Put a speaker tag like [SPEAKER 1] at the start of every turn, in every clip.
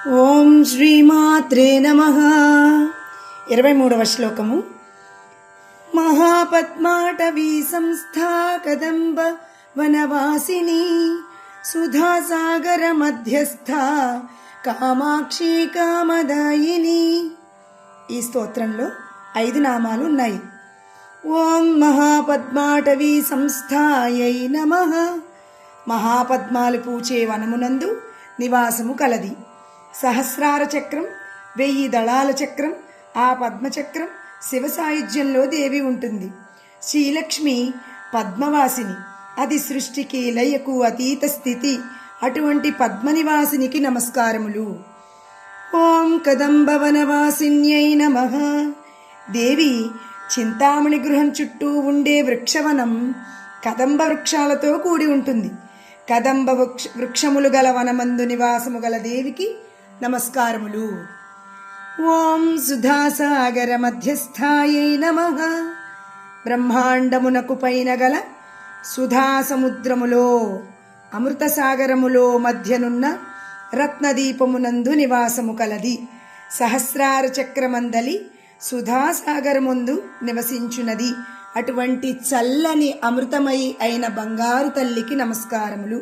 [SPEAKER 1] ఓం శ్రీమాత్రే నమః. 23వ శ్లోకము. మహాపద్మాటవీ సంస్థా కదంబ వనవాసిని సుధాసాగర మధ్యస్థ కామాక్షి కామదాయిని. ఈ స్తోత్రంలో 5 నామాలు ఉన్నాయి. ఓం మహాపద్మాటవీ సంస్థాయై నమః. మహాపద్మాలు పూచే వనమునందు నివాసము కలది. సహస్రార చక్రం, 1000 దళాల చక్రం, ఆ పద్మచక్రం శివ సాయుధ్యంలో దేవి ఉంటుంది. శ్రీలక్ష్మి పద్మవాసిని, అది సృష్టికి లయకు అతీత స్థితి. అటువంటి పద్మనివాసినికి నమస్కారములు. ఓం కదంబవనవాసిన్యై నమః. దేవి చింతామణి గృహం చుట్టూ ఉండే వృక్షవనం కదంబ వృక్షాలతో కూడి ఉంటుంది. కదంబ వృక్షములు గల వనమందు నివాసము గల దేవికి నమస్కారములు. ఓం సుధాసాగర మధ్యస్థాయై నమః. బ్రహ్మాండమునకు పైన గల సుధా సముద్రములో, అమృత సాగరములో మధ్యనున్న రత్నదీపమునందు నివాసము కలది. సహస్రార చక్రమందలి సుధాసాగరముందు నివసించున్నది. అటువంటి చల్లని అమృతమయి అయిన బంగారు తల్లికి నమస్కారములు.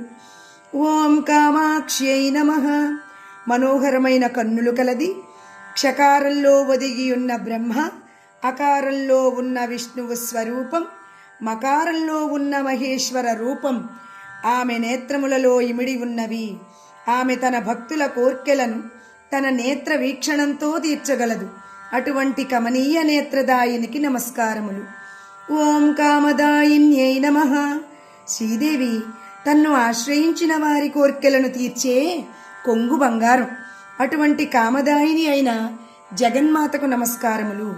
[SPEAKER 1] ఓం కామాక్ష్యై నమః. మనోహరమైన కన్నులు కలది. క్షకారంలో ఒదిగి ఉన్న బ్రహ్మ, అకారంలో ఉన్న విష్ణువు స్వరూపం, మకారంలో ఉన్న మహేశ్వర రూపం. ఆమె నేత్రములలో ఇమిడి ఉన్నవి. ఆమె తన భక్తుల కోర్కెలను తన నేత్ర వీక్షణంతో తీర్చగలదు. అటువంటి కమనీయ నేత్రదాయినికి నమస్కారములు. ఓం కామదాయిన్యై నమః. శ్రీదేవి తన్ను ఆశ్రయించిన వారి కోర్కెలను తీర్చే కొంగు బంగారం. అటువంటి కామదాయిని అయిన జగన్మాతకు నమస్కారములు.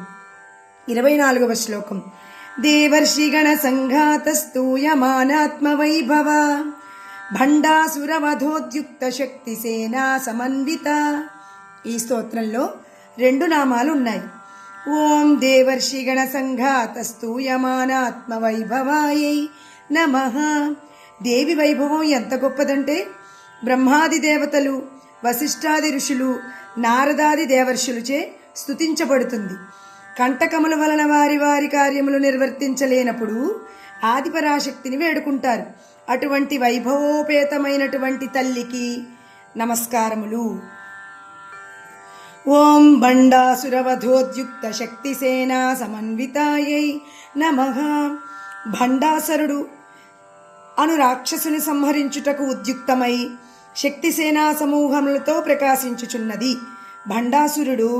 [SPEAKER 1] 24వ శ్లోకం. దేవర్షిగణ సంఘాతస్తూయమానాత్మ వైభవ భండాసురవధోద్యుక్త శక్తి సేనా సమన్విత. ఈ స్తోత్రంలో 2 నామాలు ఉన్నాయి. ఓం దేవర్షిగణ సంఘాతస్తూయమానాత్మ వైభవాయై నమః. దేవి వైభవం ఎంత గొప్పదంటే బ్రహ్మాది దేవతలు, వశిష్ఠాది ఋషులు, నారదాది దేవర్షులచే స్తుతించబడుతుంది. కంటకముల వలన వారి వారి కార్యములు నిర్వర్తించలేనప్పుడు ఆదిపరాశక్తిని వేడుకుంటారు. అటువంటి వైభవోపేతమైనటువంటి తల్లికి నమస్కారములు. ఓం భండాసురవధోద్యుక్త శక్తి సేనా సమన్వితాయై నమః. భండాసురుడు అను రాక్షసుని సంహరించుటకు ఉద్యుక్తమై శక్తిసేనా సమూహములతో ప్రకాశించుచున్నది. భండాసురుడు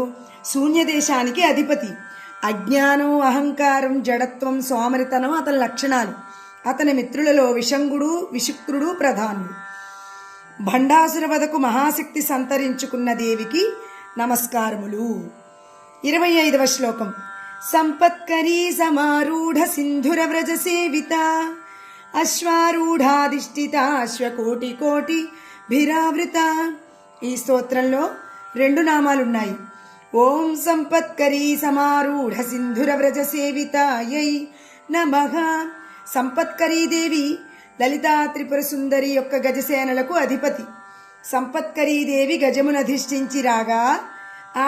[SPEAKER 1] శూన్యదేశానికి అధిపతి. అజ్ఞానం, అహంకారం, జడత్వం, సోమరితనం అతని లక్షణాలు. అతని మిత్రులలో విషంగుడు, విశుక్రుడు ప్రధానులు. భండాసుర వధకు మహాశక్తి సంతరించుకున్న దేవికి నమస్కారములు. 25వ శ్లోకం. సంపత్కరీ సమారూఢ సింధుర వ్రజ సేవిత అశ్వారూఢాధిష్ఠిత అశ్వకోటి కోటి భిరావృత. ఈ స్తోత్రంలో 2 నామాలున్నాయి. ఓం సంపత్కరీ సమారూఢ సింధుర వ్రజ సేవితాయై నమః. సంపత్కరీ దేవి లలితా త్రిపుర సుందరి యొక్క గజసేనలకు అధిపతి. సంపత్కరీ దేవి గజమునధిష్ఠించి రాగా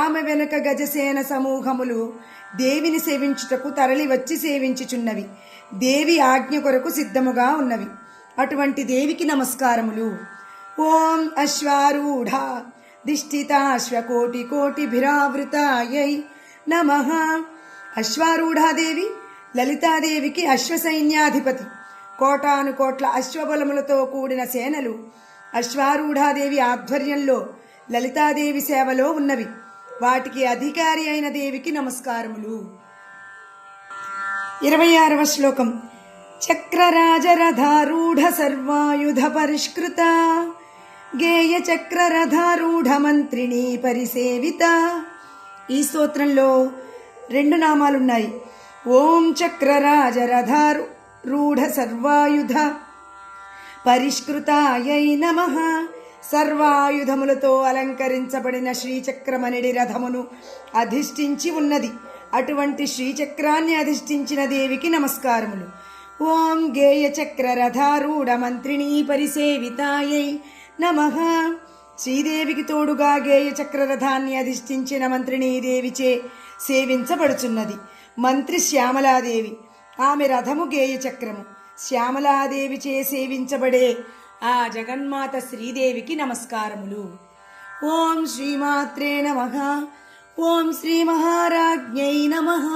[SPEAKER 1] ఆమె వెనుక గజసేన సమూహములు దేవిని సేవించుటకు తరలి వచ్చి సేవించుచున్నవి. దేవి ఆజ్ఞ కొరకు సిద్ధముగా ఉన్నవి. అటువంటి దేవికి నమస్కారములు. ఓం అశ్వారూఢ దిష్ఠిత అశ్వకోటి కోటి భిరావృతాయై నమః. అశ్వారూఢాదేవి లలితాదేవికి అశ్వసైన్యాధిపతి. కోటాను కోట్ల అశ్వబలములతో కూడిన సేనలు అశ్వారూఢాదేవి ఆధ్వర్యంలో లలితాదేవి సేవలో ఉన్నవి. వాటికి అధికారి అయిన దేవికి నమస్కారములు. 26వ శ్లోకం. చక్రరాజరథారూఢ సర్వాయుధ పరిష్కృత గేయ చక్రరథారూఢ మంత్రిణీ పరిసేవిత. ఈ స్తోత్రంలో 2 నామాలున్నాయి. ఓం చక్రరాజరథారూఢ సర్వాయుధ పరిష్కృతాయై నమః. సర్వాయుధములతో అలంకరించబడిన శ్రీచక్రమణిడి రథమును అధిష్ఠించి ఉన్నది. అటువంటి శ్రీచక్రాన్ని అధిష్ఠించిన దేవికి నమస్కారములు. ఓం గేయ చక్ర రథారూఢ మంత్రిణీ పరిసేవితాయై నమః. శ్రీదేవికి తోడుగా గేయ చక్రరథాన్ని అధిష్ఠించిన మంత్రినీదేవిచే సేవించబడుచున్నది. మంత్రి శ్యామలాదేవి, ఆమె రథము గేయ చక్రము. శ్యామలాదేవిచే సేవించబడే ఆ జగన్మాత శ్రీదేవికి నమస్కారములు. ఓం శ్రీమాత్రే నమః. ఓం శ్రీ మహారాజ్ఞై నమః.